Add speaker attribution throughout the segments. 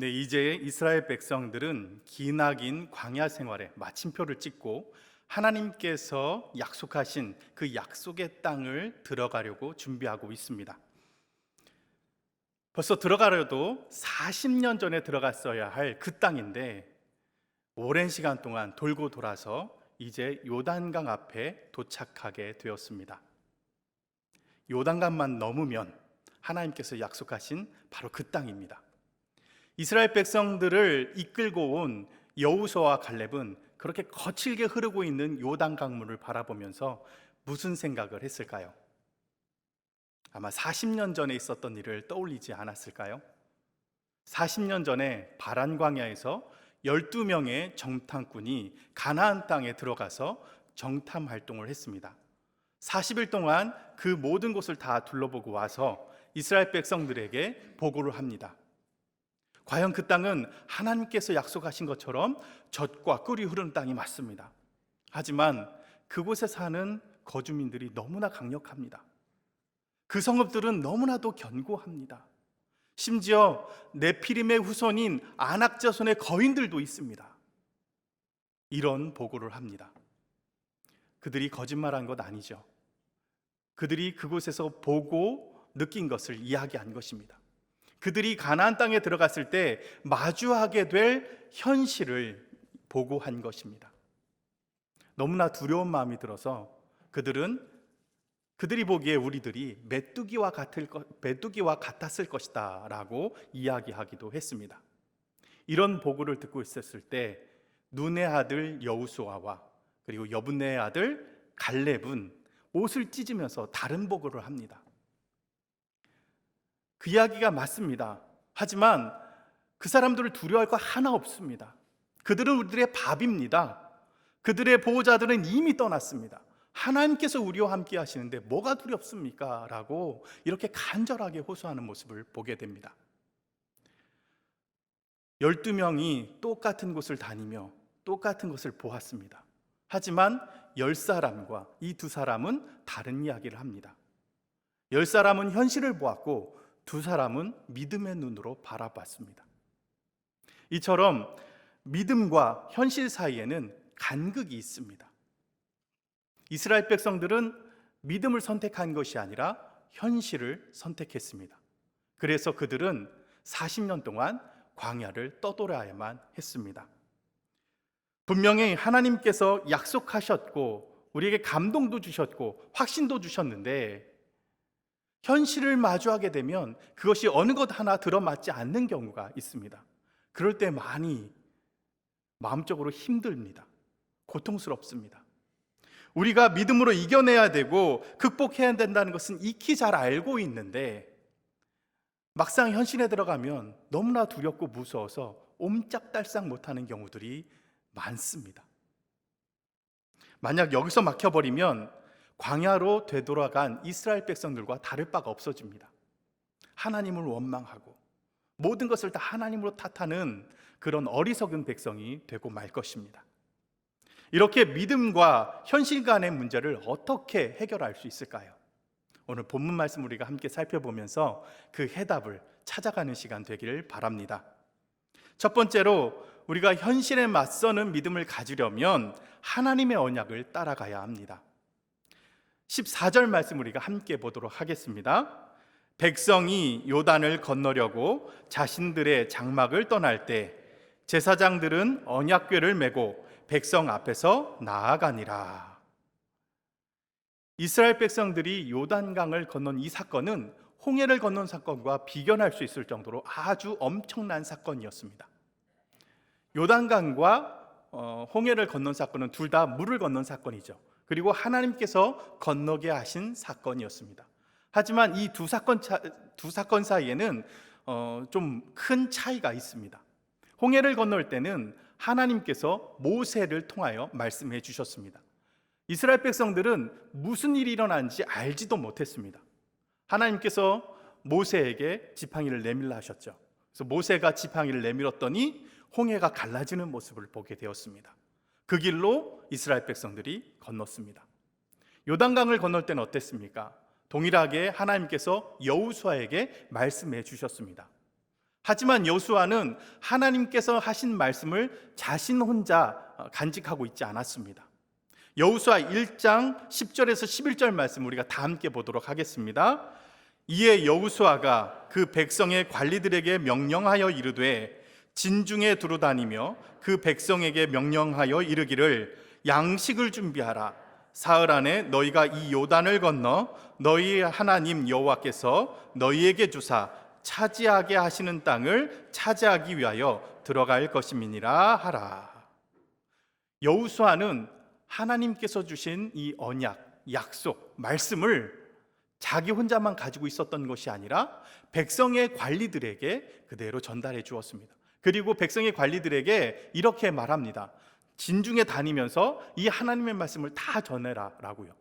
Speaker 1: 네, 이제 이스라엘 백성들은 기나긴 광야 생활에 마침표를 찍고 하나님께서 약속하신 그 약속의 땅을 들어가려고 준비하고 있습니다. 벌써 들어가려도 40년 전에 들어갔어야 할 그 땅인데 오랜 시간 동안 돌고 돌아서 이제 요단강 앞에 도착하게 되었습니다. 요단강만 넘으면 하나님께서 약속하신 바로 그 땅입니다. 이스라엘 백성들을 이끌고 온 여호수아와 갈렙은 그렇게 거칠게 흐르고 있는 요단 강물을 바라보면서 무슨 생각을 했을까요? 아마 40년 전에 있었던 일을 떠올리지 않았을까요? 40년 전에 바란 광야에서 12명의 정탐꾼이 가나안 땅에 들어가서 정탐 활동을 했습니다. 40일 동안 그 모든 곳을 다 둘러보고 와서 이스라엘 백성들에게 보고를 합니다. 과연 그 땅은 하나님께서 약속하신 것처럼 젖과 꿀이 흐르는 땅이 맞습니다. 하지만 그곳에 사는 거주민들이 너무나 강력합니다. 그 성읍들은 너무나도 견고합니다. 심지어 네피림의 후손인 아낙 자손의 거인들도 있습니다. 이런 보고를 합니다. 그들이 거짓말한 것 아니죠. 그들이 그곳에서 보고 느낀 것을 이야기한 것입니다. 그들이 가나안 땅에 들어갔을 때 마주하게 될 현실을 보고한 것입니다. 너무나 두려운 마음이 들어서 그들이 보기에 우리들이 메뚜기와 같았을 것이다 라고 이야기하기도 했습니다. 이런 보고를 듣고 있었을 때 눈의 아들 여호수아와 그리고 여분네의 아들 갈렙은 옷을 찢으면서 다른 보고를 합니다. 그 이야기가 맞습니다. 하지만 그 사람들을 두려워할 거 하나 없습니다. 그들은 우리들의 밥입니다. 그들의 보호자들은 이미 떠났습니다. 하나님께서 우리와 함께 하시는데 뭐가 두렵습니까? 라고 이렇게 간절하게 호소하는 모습을 보게 됩니다. 12명이 똑같은 곳을 다니며 똑같은 것을 보았습니다. 하지만 10사람과 이 두 사람은 다른 이야기를 합니다. 10사람은 현실을 보았고 두 사람은 믿음의 눈으로 바라봤습니다. 이처럼 믿음과 현실 사이에는 간극이 있습니다. 이스라엘 백성들은 믿음을 선택한 것이 아니라 현실을 선택했습니다. 그래서 그들은 40년 동안 광야를 떠돌아야만 했습니다. 분명히 하나님께서 약속하셨고 우리에게 감동도 주셨고 확신도 주셨는데 현실을 마주하게 되면 그것이 어느 것 하나 들어맞지 않는 경우가 있습니다. 그럴 때 많이 마음적으로 힘듭니다. 고통스럽습니다. 우리가 믿음으로 이겨내야 되고 극복해야 된다는 것은 익히 잘 알고 있는데 막상 현실에 들어가면 너무나 두렵고 무서워서 옴짝달싹 못하는 경우들이 많습니다. 만약 여기서 막혀버리면 광야로 되돌아간 이스라엘 백성들과 다를 바가 없어집니다. 하나님을 원망하고 모든 것을 다 하나님으로 탓하는 그런 어리석은 백성이 되고 말 것입니다. 이렇게 믿음과 현실 간의 문제를 어떻게 해결할 수 있을까요? 오늘 본문 말씀 우리가 함께 살펴보면서 그 해답을 찾아가는 시간 되기를 바랍니다. 첫 번째로 우리가 현실에 맞서는 믿음을 가지려면 하나님의 언약을 따라가야 합니다. 14절 말씀 우리가 함께 보도록 하겠습니다. 백성이 요단을 건너려고 자신들의 장막을 떠날 때 제사장들은 언약궤를 메고 백성 앞에서 나아가니라. 이스라엘 백성들이 요단강을 건넌 이 사건은 홍해를 건넌 사건과 비견할 수 있을 정도로 아주 엄청난 사건이었습니다. 요단강과 홍해를 건넌 사건은 둘 다 물을 건넌 사건이죠. 그리고 하나님께서 건너게 하신 사건이었습니다. 하지만 이 두 사건 사이에는 좀 큰 차이가 있습니다. 홍해를 건널 때는 하나님께서 모세를 통하여 말씀해 주셨습니다. 이스라엘 백성들은 무슨 일이 일어난지 알지도 못했습니다. 하나님께서 모세에게 지팡이를 내밀라 하셨죠. 그래서 모세가 지팡이를 내밀었더니 홍해가 갈라지는 모습을 보게 되었습니다. 그 길로 이스라엘 백성들이 건넜습니다. 요단강을 건널 때는 어땠습니까? 동일하게 하나님께서 여호수아에게 말씀해 주셨습니다. 하지만 여호수아는 하나님께서 하신 말씀을 자신 혼자 간직하고 있지 않았습니다. 여호수아 1장 10절에서 11절 말씀 우리가 다 함께 보도록 하겠습니다. 이에 여호수아가 그 백성의 관리들에게 명령하여 이르되 진중에 두루다니며 그 백성에게 명령하여 이르기를 양식을 준비하라. 사흘 안에 너희가 이 요단을 건너 너희 하나님 여호와께서 너희에게 주사 차지하게 하시는 땅을 차지하기 위하여 들어갈 것임이니라 하라. 여호수아는 하나님께서 주신 이 언약, 약속, 말씀을 자기 혼자만 가지고 있었던 것이 아니라 백성의 관리들에게 그대로 전달해 주었습니다. 그리고 백성의 관리들에게 이렇게 말합니다. 진중에 다니면서 이 하나님의 말씀을 다 전해라 라고요.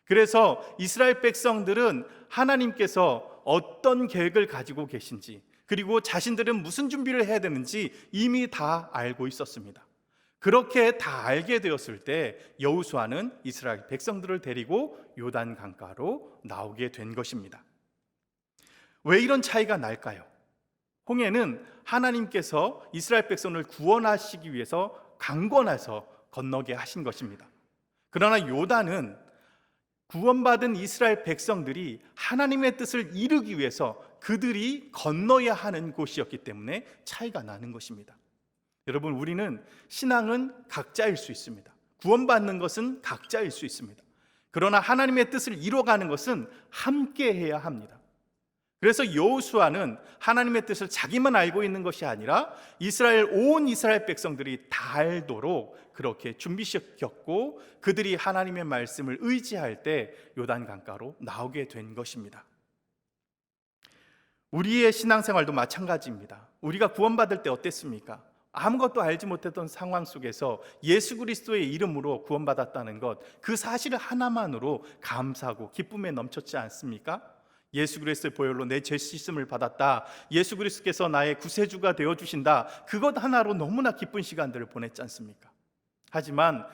Speaker 1: 그래서 이스라엘 백성들은 하나님께서 어떤 계획을 가지고 계신지, 그리고 자신들은 무슨 준비를 해야 되는지 이미 다 알고 있었습니다. 그렇게 다 알게 되었을 때 여호수아는 이스라엘 백성들을 데리고 요단 강가로 나오게 된 것입니다. 왜 이런 차이가 날까요? 홍해는 하나님께서 이스라엘 백성을 구원하시기 위해서 강권해서 건너게 하신 것입니다. 그러나 요단은 구원받은 이스라엘 백성들이 하나님의 뜻을 이루기 위해서 그들이 건너야 하는 곳이었기 때문에 차이가 나는 것입니다. 여러분, 우리는 신앙은 각자일 수 있습니다. 구원받는 것은 각자일 수 있습니다. 그러나 하나님의 뜻을 이루어가는 것은 함께 해야 합니다. 그래서 여호수아는 하나님의 뜻을 자기만 알고 있는 것이 아니라 온 이스라엘 백성들이 다 알도록 그렇게 준비시켰고, 그들이 하나님의 말씀을 의지할 때 요단 강가로 나오게 된 것입니다. 우리의 신앙생활도 마찬가지입니다. 우리가 구원받을 때 어땠습니까? 아무것도 알지 못했던 상황 속에서 예수 그리스도의 이름으로 구원받았다는 것, 그 사실 하나만으로 감사하고 기쁨에 넘쳤지 않습니까? 예수 그리스도의 보혈로 내 죄 씻음을 받았다, 예수 그리스도께서 나의 구세주가 되어주신다, 그것 하나로 너무나 기쁜 시간들을 보냈지 않습니까? 하지만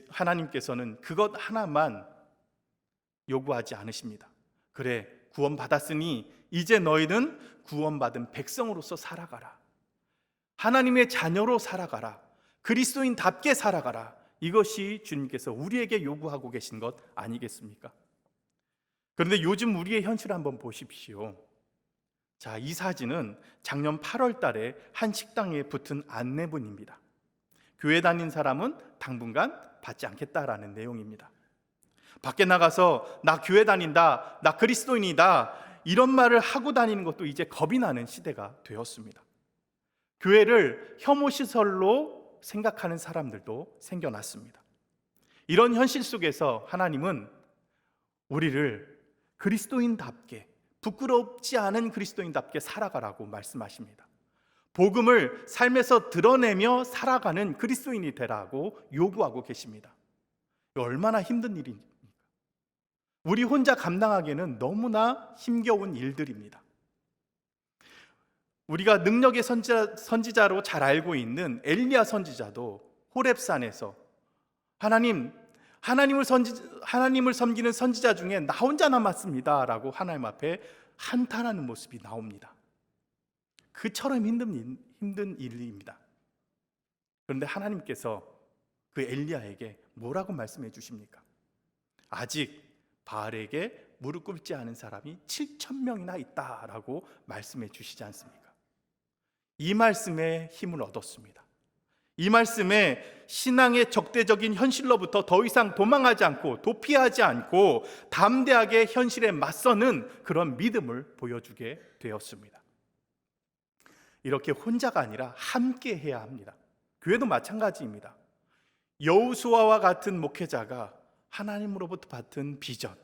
Speaker 1: 하나님께서는 그것 하나만 요구하지 않으십니다. 그래, 구원받았으니 이제 너희는 구원받은 백성으로서 살아가라, 하나님의 자녀로 살아가라, 그리스도인답게 살아가라. 이것이 주님께서 우리에게 요구하고 계신 것 아니겠습니까? 그런데 요즘 우리의 현실을 한번 보십시오. 자, 이 사진은 작년 8월 달에 한 식당에 붙은 안내문입니다. 교회 다닌 사람은 당분간 받지 않겠다라는 내용입니다. 밖에 나가서 나 교회 다닌다, 나 그리스도인이다, 이런 말을 하고 다니는 것도 이제 겁이 나는 시대가 되었습니다. 교회를 혐오시설로 생각하는 사람들도 생겨났습니다. 이런 현실 속에서 하나님은 우리를 그리스도인답게, 부끄럽지 않은 그리스도인답게 살아가라고 말씀하십니다. 복음을 삶에서 드러내며 살아가는 그리스도인이 되라고 요구하고 계십니다. 얼마나 힘든 일입니까? 우리 혼자 감당하기에는 너무나 힘겨운 일들입니다. 우리가 능력의 선지자로 잘 알고 있는 엘리야 선지자도 호렙산에서 하나님을 섬기는 선지자 중에 나 혼자 남았습니다 라고 하나님 앞에 한탄하는 모습이 나옵니다. 그처럼 힘든 일입니다. 그런데 하나님께서 그 엘리야에게 뭐라고 말씀해 주십니까? 아직 바알에게 무릎 꿇지 않은 사람이 7,000명이나 있다라고 말씀해 주시지 않습니까? 이 말씀에 힘을 얻었습니다. 이 말씀에 신앙의 적대적인 현실로부터 더 이상 도망하지 않고 도피하지 않고 담대하게 현실에 맞서는 그런 믿음을 보여주게 되었습니다. 이렇게 혼자가 아니라 함께 해야 합니다. 교회도 마찬가지입니다. 여호수아와 같은 목회자가 하나님으로부터 받은 비전,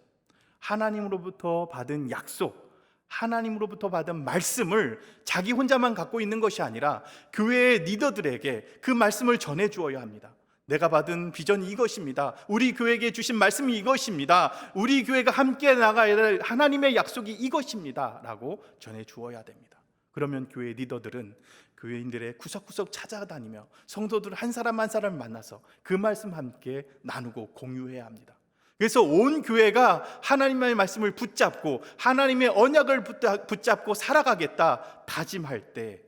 Speaker 1: 하나님으로부터 받은 약속, 하나님으로부터 받은 말씀을 자기 혼자만 갖고 있는 것이 아니라 교회의 리더들에게 그 말씀을 전해 주어야 합니다. 내가 받은 비전이 이것입니다. 우리 교회에게 주신 말씀이 이것입니다. 우리 교회가 함께 나가야 될 하나님의 약속이 이것입니다 라고 전해 주어야 됩니다. 그러면 교회 리더들은 교회인들의 구석구석 찾아다니며 성도들 한 사람 한 사람을 만나서 그 말씀 함께 나누고 공유해야 합니다. 그래서 온 교회가 하나님의 말씀을 붙잡고 하나님의 언약을 붙잡고 살아가겠다 다짐할 때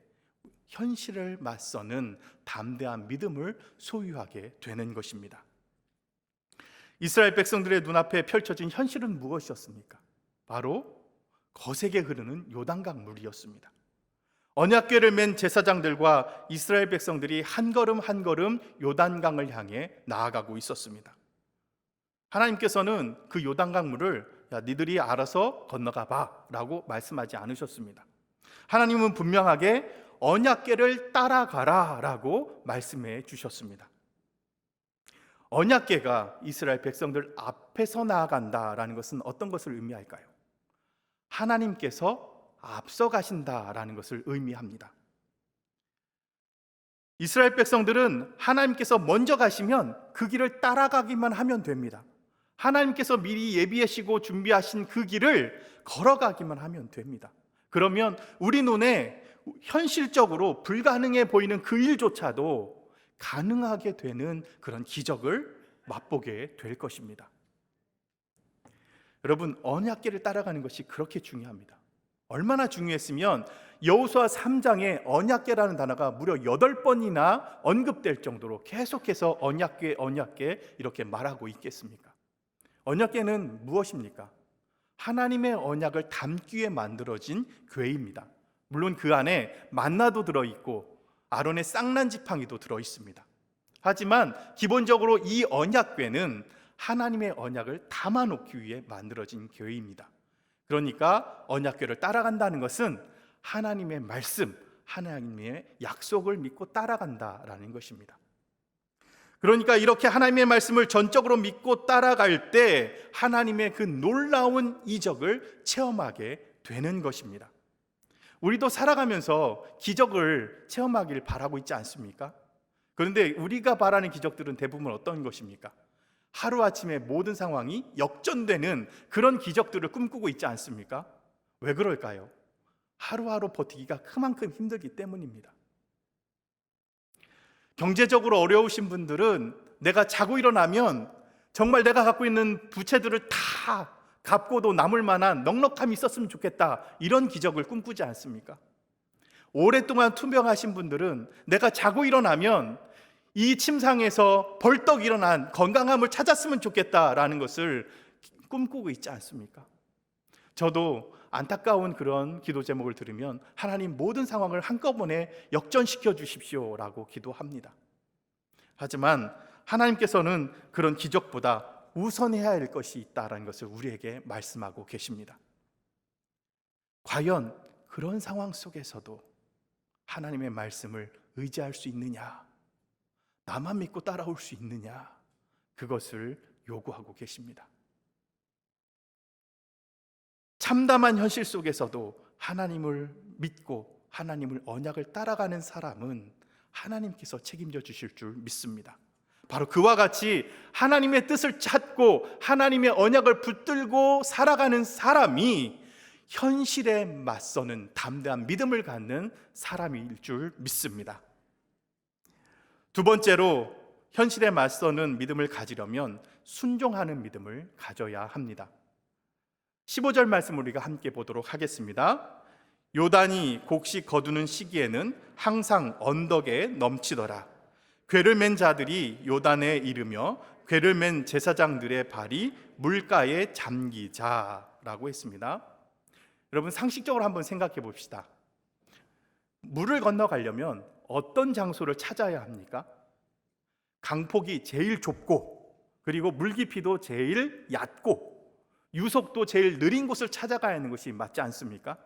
Speaker 1: 현실을 맞서는 담대한 믿음을 소유하게 되는 것입니다. 이스라엘 백성들의 눈앞에 펼쳐진 현실은 무엇이었습니까? 바로 거세게 흐르는 요단강 물이었습니다. 언약궤를 맨 제사장들과 이스라엘 백성들이 한 걸음 한 걸음 요단강을 향해 나아가고 있었습니다. 하나님께서는 그 요단강 물을 야, 니들이 알아서 건너가 봐 라고 말씀하지 않으셨습니다. 하나님은 분명하게 언약궤를 따라가라 라고 말씀해 주셨습니다. 언약궤가 이스라엘 백성들 앞에서 나아간다라는 것은 어떤 것을 의미할까요? 하나님께서 앞서 가신다라는 것을 의미합니다. 이스라엘 백성들은 하나님께서 먼저 가시면 그 길을 따라가기만 하면 됩니다. 하나님께서 미리 예비하시고 준비하신 그 길을 걸어가기만 하면 됩니다. 그러면 우리 눈에 현실적으로 불가능해 보이는 그 일조차도 가능하게 되는 그런 기적을 맛보게 될 것입니다. 여러분, 언약궤를 따라가는 것이 그렇게 중요합니다. 얼마나 중요했으면 여호수아 3장에 언약궤라는 단어가 무려 8번이나 언급될 정도로 계속해서 언약궤 이렇게 말하고 있겠습니까? 언약궤는 무엇입니까? 하나님의 언약을 담기 위해 만들어진 궤입니다. 물론 그 안에 만나도 들어있고 아론의 쌍난 지팡이도 들어있습니다. 하지만 기본적으로 이 언약궤는 하나님의 언약을 담아놓기 위해 만들어진 궤입니다. 그러니까 언약궤를 따라간다는 것은 하나님의 말씀, 하나님의 약속을 믿고 따라간다라는 것입니다. 그러니까 이렇게 하나님의 말씀을 전적으로 믿고 따라갈 때 하나님의 그 놀라운 이적을 체험하게 되는 것입니다. 우리도 살아가면서 기적을 체험하길 바라고 있지 않습니까? 그런데 우리가 바라는 기적들은 대부분 어떤 것입니까? 하루아침에 모든 상황이 역전되는 그런 기적들을 꿈꾸고 있지 않습니까? 왜 그럴까요? 하루하루 버티기가 그만큼 힘들기 때문입니다. 경제적으로 어려우신 분들은 내가 자고 일어나면 정말 내가 갖고 있는 부채들을 다 갚고도 남을 만한 넉넉함이 있었으면 좋겠다, 이런 기적을 꿈꾸지 않습니까? 오랫동안 투병하신 분들은 내가 자고 일어나면 이 침상에서 벌떡 일어난 건강함을 찾았으면 좋겠다라는 것을 꿈꾸고 있지 않습니까? 저도 안타까운 그런 기도 제목을 들으면 하나님, 모든 상황을 한꺼번에 역전시켜 주십시오라고 기도합니다. 하지만 하나님께서는 그런 기적보다 우선해야 할 것이 있다는 것을 우리에게 말씀하고 계십니다. 과연 그런 상황 속에서도 하나님의 말씀을 의지할 수 있느냐, 나만 믿고 따라올 수 있느냐, 그것을 요구하고 계십니다. 참담한 현실 속에서도 하나님을 믿고 하나님을 언약을 따라가는 사람은 하나님께서 책임져 주실 줄 믿습니다. 바로 그와 같이 하나님의 뜻을 찾고 하나님의 언약을 붙들고 살아가는 사람이 현실에 맞서는 담대한 믿음을 갖는 사람일 줄 믿습니다. 두 번째로, 현실에 맞서는 믿음을 가지려면 순종하는 믿음을 가져야 합니다. 15절 말씀 우리가 함께 보도록 하겠습니다. 요단이 곡식 거두는 시기에는 항상 언덕에 넘치더라. 궤를 맨 자들이 요단에 이르며 궤를 맨 제사장들의 발이 물가에 잠기자라고 했습니다. 여러분, 상식적으로 한번 생각해 봅시다. 물을 건너가려면 어떤 장소를 찾아야 합니까? 강폭이 제일 좁고, 그리고 물 깊이도 제일 얕고, 유속도 제일 느린 곳을 찾아가야 하는 것이 맞지 않습니까?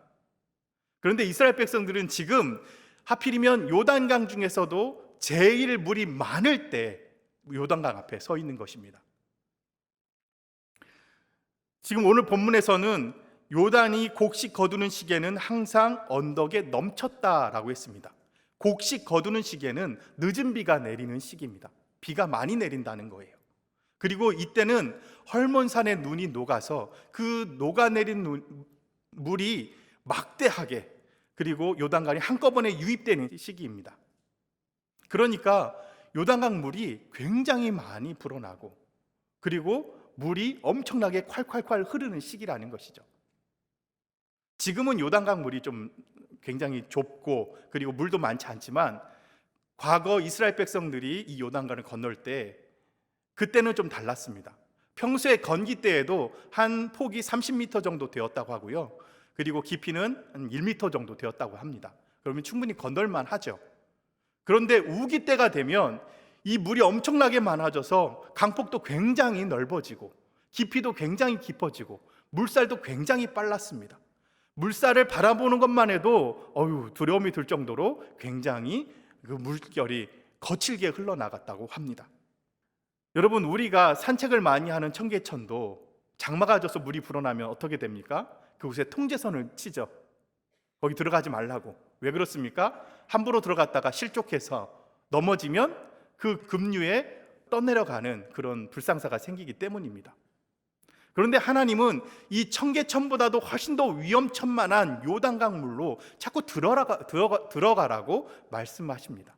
Speaker 1: 그런데 이스라엘 백성들은 지금 하필이면 요단강 중에서도 제일 물이 많을 때 요단강 앞에 서 있는 것입니다. 지금 오늘 본문에서는 요단이 곡식 거두는 시기에는 항상 언덕에 넘쳤다라고 했습니다. 곡식 거두는 시기에는 늦은 비가 내리는 시기입니다. 비가 많이 내린다는 거예요. 그리고 이때는 헐몬산의 눈이 녹아서 그 녹아내린 물이 막대하게, 그리고 요단강이 한꺼번에 유입되는 시기입니다. 그러니까 요단강 물이 굉장히 많이 불어나고, 그리고 물이 엄청나게 콸콸콸 흐르는 시기라는 것이죠. 지금은 요단강 물이 좀 굉장히 좁고 그리고 물도 많지 않지만 과거 이스라엘 백성들이 이 요단강을 건널 때 그때는 좀 달랐습니다. 평소에 건기 때에도 한 폭이 30m 정도 되었다고 하고요. 그리고 깊이는 한 1m 정도 되었다고 합니다. 그러면 충분히 건널만 하죠. 그런데 우기 때가 되면 이 물이 엄청나게 많아져서 강폭도 굉장히 넓어지고 깊이도 굉장히 깊어지고 물살도 굉장히 빨랐습니다. 물살을 바라보는 것만 해도 두려움이 들 정도로 굉장히 그 물결이 거칠게 흘러나갔다고 합니다. 여러분, 우리가 산책을 많이 하는 청계천도 장마가 져서 물이 불어나면 어떻게 됩니까? 그곳에 통제선을 치죠. 거기 들어가지 말라고. 왜 그렇습니까? 함부로 들어갔다가 실족해서 넘어지면 그 급류에 떠내려가는 그런 불상사가 생기기 때문입니다. 그런데 하나님은 이 청계천보다도 훨씬 더 위험천만한 요단강 물로 자꾸 들어가라고 말씀하십니다.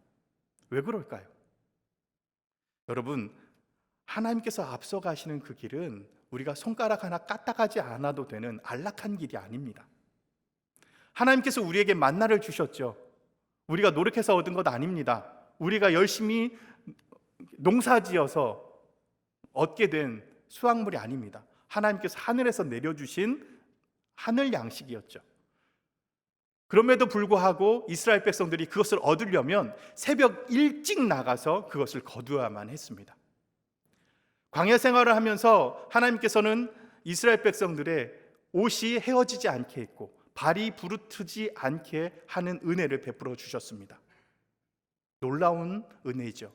Speaker 1: 왜 그럴까요? 여러분, 하나님께서 앞서가시는 그 길은 우리가 손가락 하나 까딱하지 않아도 되는 안락한 길이 아닙니다. 하나님께서 우리에게 만나를 주셨죠. 우리가 노력해서 얻은 것 아닙니다. 우리가 열심히 농사지어서 얻게 된 수확물이 아닙니다. 하나님께서 하늘에서 내려주신 하늘 양식이었죠. 그럼에도 불구하고 이스라엘 백성들이 그것을 얻으려면 새벽 일찍 나가서 그것을 거두어야만 했습니다. 광야 생활을 하면서 하나님께서는 이스라엘 백성들의 옷이 헤어지지 않게 했고 발이 부르트지 않게 하는 은혜를 베풀어 주셨습니다. 놀라운 은혜죠.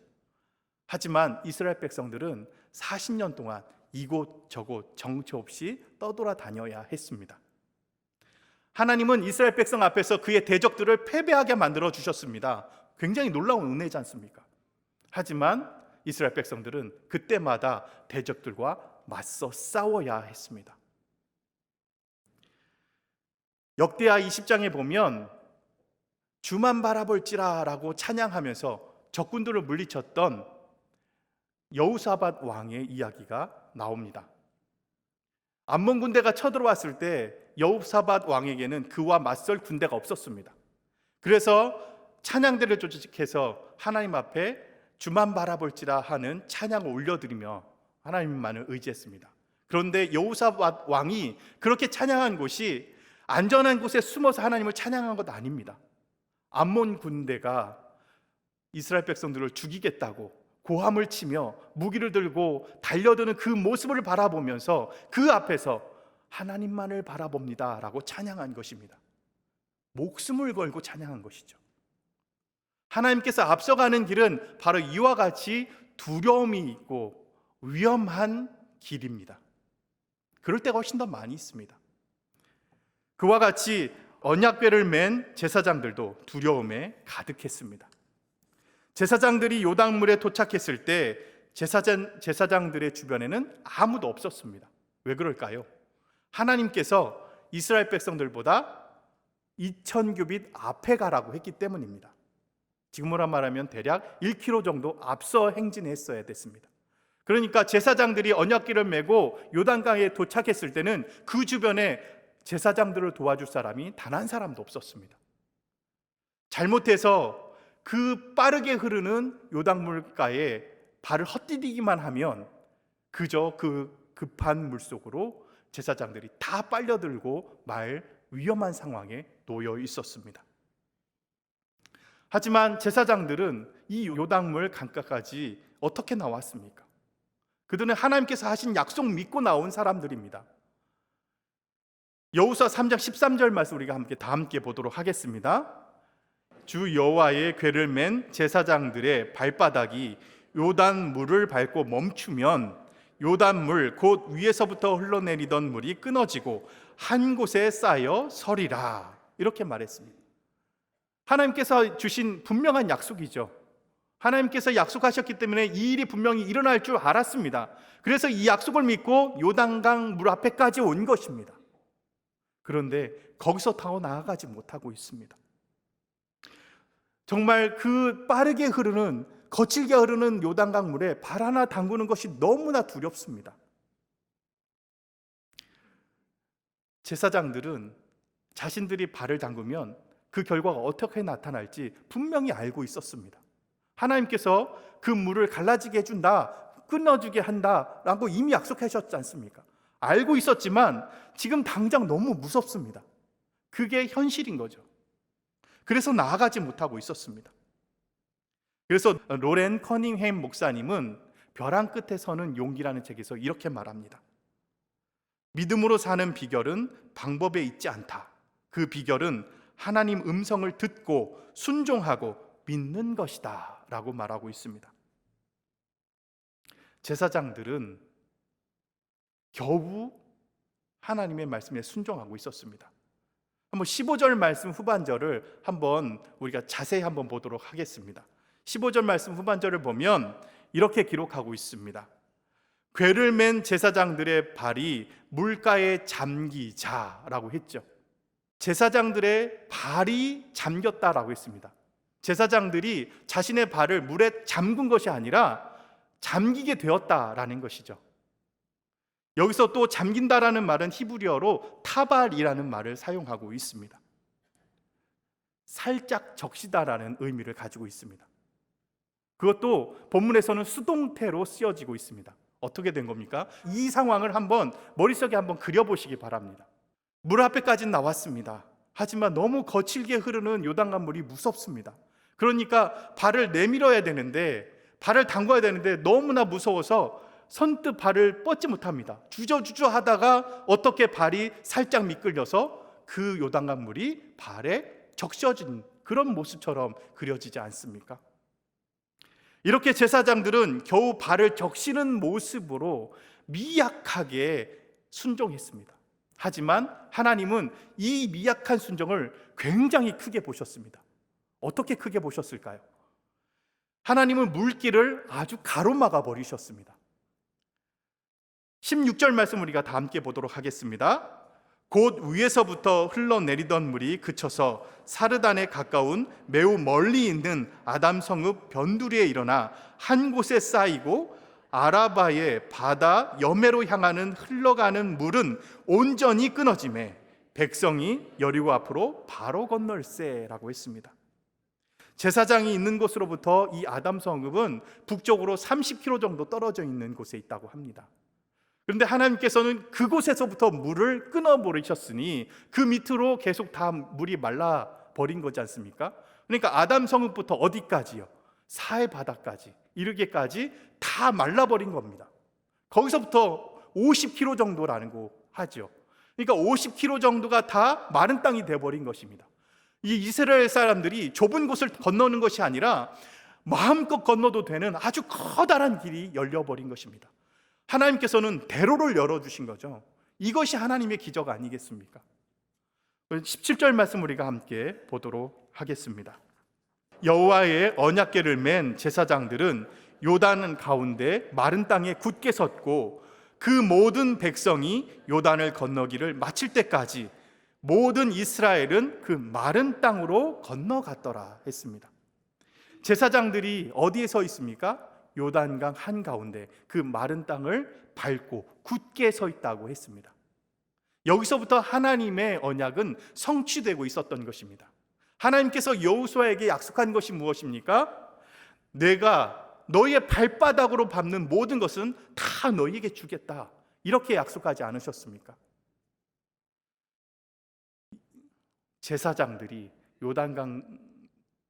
Speaker 1: 하지만 이스라엘 백성들은 40년 동안 이곳 저곳 정처 없이 떠돌아다녀야 했습니다. 하나님은 이스라엘 백성 앞에서 그의 대적들을 패배하게 만들어 주셨습니다. 굉장히 놀라운 은혜지 않습니까? 하지만 이스라엘 백성들은 그때마다 대적들과 맞서 싸워야 했습니다. 역대하 20장에 보면 주만 바라볼지라 라고 찬양하면서 적군들을 물리쳤던 여호사밧 왕의 이야기가 나옵니다. 암몬 군대가 쳐들어왔을 때 여호사밧 왕에게는 그와 맞설 군대가 없었습니다. 그래서 찬양대를 조직해서 하나님 앞에 주만 바라볼지라 하는 찬양을 올려드리며 하나님만을 의지했습니다. 그런데 여호사밧 왕이 그렇게 찬양한 곳이 안전한 곳에 숨어서 하나님을 찬양한 것 아닙니다. 암몬 군대가 이스라엘 백성들을 죽이겠다고 고함을 치며 무기를 들고 달려드는 그 모습을 바라보면서 그 앞에서 하나님만을 바라봅니다 라고 찬양한 것입니다. 목숨을 걸고 찬양한 것이죠. 하나님께서 앞서가는 길은 바로 이와 같이 두려움이 있고 위험한 길입니다. 그럴 때가 훨씬 더 많이 있습니다. 그와 같이 언약궤를 맨 제사장들도 두려움에 가득했습니다. 제사장들이 요단물에 도착했을 때 제사장들의 주변에는 아무도 없었습니다. 왜 그럴까요? 하나님께서 이스라엘 백성들보다 2000규빗 앞에 가라고 했기 때문입니다. 지금으로 말하면 대략 1km 정도 앞서 행진했어야 됐습니다. 그러니까 제사장들이 언약궤를 메고 요단강에 도착했을 때는 그 주변에 제사장들을 도와줄 사람이 단 한 사람도 없었습니다. 잘못해서 그 빠르게 흐르는 요단물가에 발을 헛디디기만 하면 그저 그 급한 물속으로 제사장들이 다 빨려들고 말 위험한 상황에 놓여 있었습니다. 하지만 제사장들은 이 요단물 강가까지 어떻게 나왔습니까? 그들은 하나님께서 하신 약속 믿고 나온 사람들입니다. 여호수아 3장 13절 말씀 우리가 다 함께 보도록 하겠습니다. 주 여호와의 궤를 맨 제사장들의 발바닥이 요단 물을 밟고 멈추면 요단 물 곧 위에서부터 흘러내리던 물이 끊어지고 한 곳에 쌓여 서리라 이렇게 말했습니다. 하나님께서 주신 분명한 약속이죠. 하나님께서 약속하셨기 때문에 이 일이 분명히 일어날 줄 알았습니다. 그래서 이 약속을 믿고 요단강 물 앞에까지 온 것입니다. 그런데 거기서 더 나아가지 못하고 있습니다. 정말 그 빠르게 흐르는 거칠게 흐르는 요단강 물에 발 하나 담그는 것이 너무나 두렵습니다. 제사장들은 자신들이 발을 담그면 그 결과가 어떻게 나타날지 분명히 알고 있었습니다. 하나님께서 그 물을 갈라지게 해준다, 끊어주게 한다라고 이미 약속하셨지 않습니까? 알고 있었지만 지금 당장 너무 무섭습니다. 그게 현실인 거죠. 그래서 나아가지 못하고 있었습니다. 그래서 로렌 커닝햄 목사님은 벼랑 끝에 서는 용기라는 책에서 이렇게 말합니다. 믿음으로 사는 비결은 방법에 있지 않다. 그 비결은 하나님 음성을 듣고 순종하고 믿는 것이다 라고 말하고 있습니다. 제사장들은 겨우 하나님의 말씀에 순종하고 있었습니다. 한번 15절 말씀 후반절을 한번 우리가 자세히 한번 보도록 하겠습니다. 15절 말씀 후반절을 보면 이렇게 기록하고 있습니다. 궤를 맨 제사장들의 발이 물가에 잠기자라고 했죠. 제사장들의 발이 잠겼다라고 했습니다. 제사장들이 자신의 발을 물에 잠근 것이 아니라 잠기게 되었다라는 것이죠. 여기서 또 잠긴다라는 말은 히브리어로 타발이라는 말을 사용하고 있습니다. 살짝 적시다라는 의미를 가지고 있습니다. 그것도 본문에서는 수동태로 쓰여지고 있습니다. 어떻게 된 겁니까? 이 상황을 한번 머릿속에 한번 그려보시기 바랍니다. 물 앞에까지는 나왔습니다. 하지만 너무 거칠게 흐르는 요단강물이 무섭습니다. 그러니까 발을 내밀어야 되는데, 발을 담궈야 되는데 너무나 무서워서 선뜻 발을 뻗지 못합니다. 주저주저 하다가 어떻게 발이 살짝 미끌려서 그 요단강물이 발에 적셔진 그런 모습처럼 그려지지 않습니까? 이렇게 제사장들은 겨우 발을 적시는 모습으로 미약하게 순종했습니다. 하지만 하나님은 이 미약한 순종을 굉장히 크게 보셨습니다. 어떻게 크게 보셨을까요? 하나님은 물길을 아주 가로막아 버리셨습니다. 16절 말씀 우리가 다 함께 보도록 하겠습니다. 곧 위에서부터 흘러내리던 물이 그쳐서 사르단에 가까운 매우 멀리 있는 아담 성읍 변두리에 일어나 한 곳에 쌓이고 아라바의 바다 여매로 향하는 흘러가는 물은 온전히 끊어지매 백성이 여리고 앞으로 바로 건널세라고 했습니다. 제사장이 있는 곳으로부터 이 아담 성읍은 북쪽으로 30km 정도 떨어져 있는 곳에 있다고 합니다. 그런데 하나님께서는 그곳에서부터 물을 끊어버리셨으니 그 밑으로 계속 다 물이 말라버린 거지 않습니까? 그러니까 아담 성읍부터 어디까지요? 사해 바다까지 이르기까지 다 말라버린 겁니다. 거기서부터 50km 정도라는 거 하죠. 그러니까 50km 정도가 다 마른 땅이 되어버린 것입니다. 이 이스라엘 사람들이 좁은 곳을 건너는 것이 아니라 마음껏 건너도 되는 아주 커다란 길이 열려버린 것입니다. 하나님께서는 대로를 열어주신 거죠. 이것이 하나님의 기적 아니겠습니까? 17절 말씀 우리가 함께 보도록 하겠습니다. 여호와의 언약궤를 맨 제사장들은 요단 가운데 마른 땅에 굳게 섰고 그 모든 백성이 요단을 건너기를 마칠 때까지 모든 이스라엘은 그 마른 땅으로 건너갔더라 했습니다. 제사장들이 어디에 서 있습니까? 요단강 한가운데 그 마른 땅을 밟고 굳게 서 있다고 했습니다. 여기서부터 하나님의 언약은 성취되고 있었던 것입니다. 하나님께서 여호수아에게 약속한 것이 무엇입니까? 내가 너희의 발바닥으로 밟는 모든 것은 다 너희에게 주겠다. 이렇게 약속하지 않으셨습니까? 제사장들이 요단강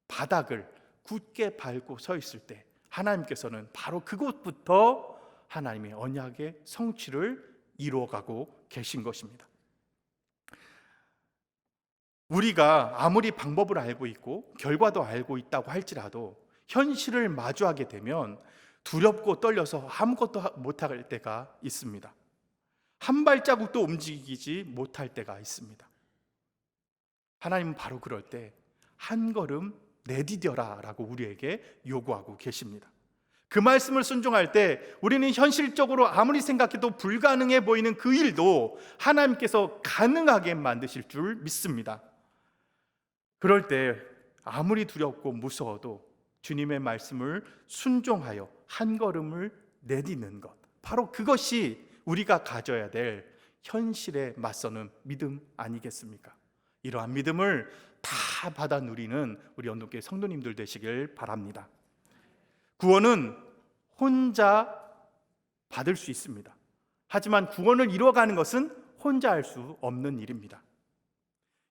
Speaker 1: 바닥을 굳게 밟고 서 있을 때 하나님께서는 바로 그곳부터 하나님의 언약의 성취를 이루어가고 계신 것입니다. 우리가 아무리 방법을 알고 있고 결과도 알고 있다고 할지라도 현실을 마주하게 되면 두렵고 떨려서 아무것도 못할 때가 있습니다. 한 발자국도 움직이지 못할 때가 있습니다. 하나님은 바로 그럴 때 한 걸음 내디뎌라 라고 우리에게 요구하고 계십니다. 그 말씀을 순종할 때 우리는 현실적으로 아무리 생각해도 불가능해 보이는 그 일도 하나님께서 가능하게 만드실 줄 믿습니다. 그럴 때 아무리 두렵고 무서워도 주님의 말씀을 순종하여 한 걸음을 내딛는 것, 바로 그것이 우리가 가져야 될 현실에 맞서는 믿음 아니겠습니까? 이러한 믿음을 다 받아 누리는 우리 연동교회 성도님들 되시길 바랍니다. 구원은 혼자 받을 수 있습니다. 하지만 구원을 이루어가는 것은 혼자 할 수 없는 일입니다.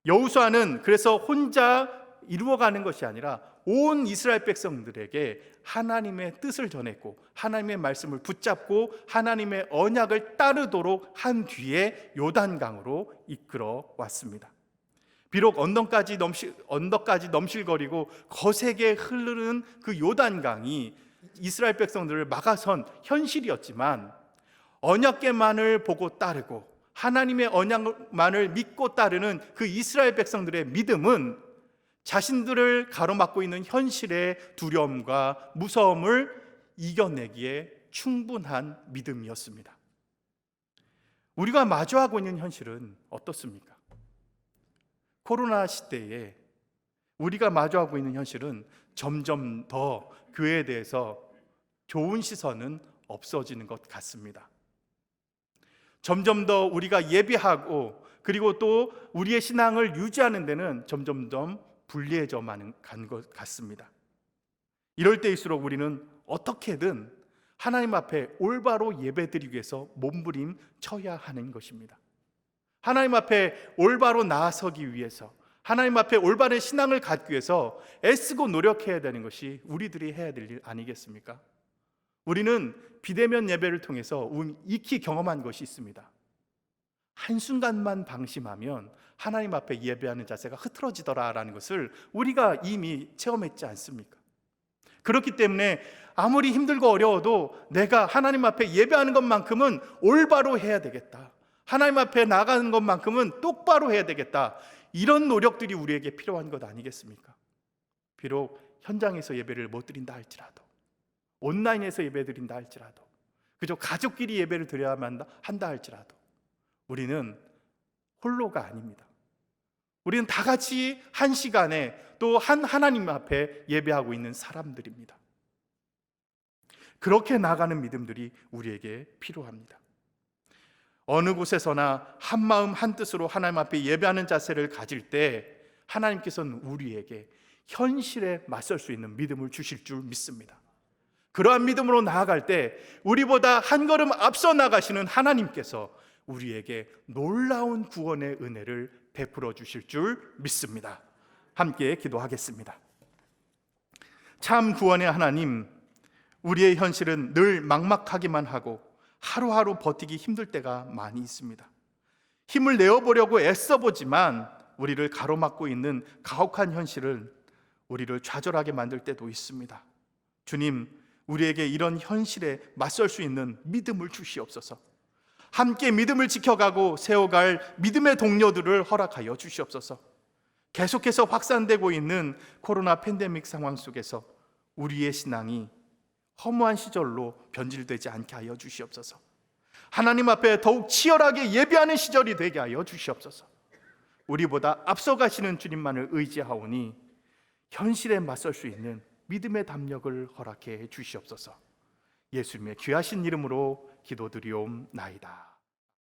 Speaker 1: 여호수아는 그래서 혼자 이루어가는 것이 아니라 온 이스라엘 백성들에게 하나님의 뜻을 전했고 하나님의 말씀을 붙잡고 하나님의 언약을 따르도록 한 뒤에 요단강으로 이끌어 왔습니다. 비록 언덕까지 넘실거리고 거세게 흐르는 그 요단강이 이스라엘 백성들을 막아선 현실이었지만 언약궤만을 보고 따르고 하나님의 언약만을 믿고 따르는 그 이스라엘 백성들의 믿음은 자신들을 가로막고 있는 현실의 두려움과 무서움을 이겨내기에 충분한 믿음이었습니다. 우리가 마주하고 있는 현실은 어떻습니까? 코로나 시대에 우리가 마주하고 있는 현실은 점점 더 교회에 대해서 좋은 시선은 없어지는 것 같습니다. 점점 더 우리가 예배하고 그리고 또 우리의 신앙을 유지하는 데는 점점 불리해져만 간 것 같습니다. 이럴 때일수록 우리는 어떻게든 하나님 앞에 올바로 예배드리기 위해서 몸부림 쳐야 하는 것입니다. 하나님 앞에 올바로 나아서기 위해서 하나님 앞에 올바른 신앙을 갖기 위해서 애쓰고 노력해야 되는 것이 우리들이 해야 될 일 아니겠습니까? 우리는 비대면 예배를 통해서 익히 경험한 것이 있습니다. 한순간만 방심하면 하나님 앞에 예배하는 자세가 흐트러지더라라는 것을 우리가 이미 체험했지 않습니까? 그렇기 때문에 아무리 힘들고 어려워도 내가 하나님 앞에 예배하는 것만큼은 올바로 해야 되겠다. 하나님 앞에 나가는 것만큼은 똑바로 해야 되겠다. 이런 노력들이 우리에게 필요한 것 아니겠습니까? 비록 현장에서 예배를 못 드린다 할지라도 온라인에서 예배 드린다 할지라도 그저 가족끼리 예배를 드려야만 한다 할지라도 우리는 홀로가 아닙니다. 우리는 다 같이 한 시간에 또 한 하나님 앞에 예배하고 있는 사람들입니다. 그렇게 나가는 믿음들이 우리에게 필요합니다. 어느 곳에서나 한 마음 한 뜻으로 하나님 앞에 예배하는 자세를 가질 때 하나님께서는 우리에게 현실에 맞설 수 있는 믿음을 주실 줄 믿습니다. 그러한 믿음으로 나아갈 때 우리보다 한 걸음 앞서 나가시는 하나님께서 우리에게 놀라운 구원의 은혜를 베풀어 주실 줄 믿습니다. 함께 기도하겠습니다. 참 구원의 하나님, 우리의 현실은 늘 막막하기만 하고 하루하루 버티기 힘들 때가 많이 있습니다. 힘을 내어보려고 애써보지만 우리를 가로막고 있는 가혹한 현실은 우리를 좌절하게 만들 때도 있습니다. 주님, 우리에게 이런 현실에 맞설 수 있는 믿음을 주시옵소서. 함께 믿음을 지켜가고 세워갈 믿음의 동료들을 허락하여 주시옵소서. 계속해서 확산되고 있는 코로나 팬데믹 상황 속에서 우리의 신앙이 허무한 시절로 변질되지 않게 하여 주시옵소서. 하나님 앞에 더욱 치열하게 예배하는 시절이 되게 하여 주시옵소서. 우리보다 앞서가시는 주님만을 의지하오니 현실에 맞설 수 있는 믿음의 담력을 허락해 주시옵소서. 예수님의 귀하신 이름으로 기도드리옵나이다.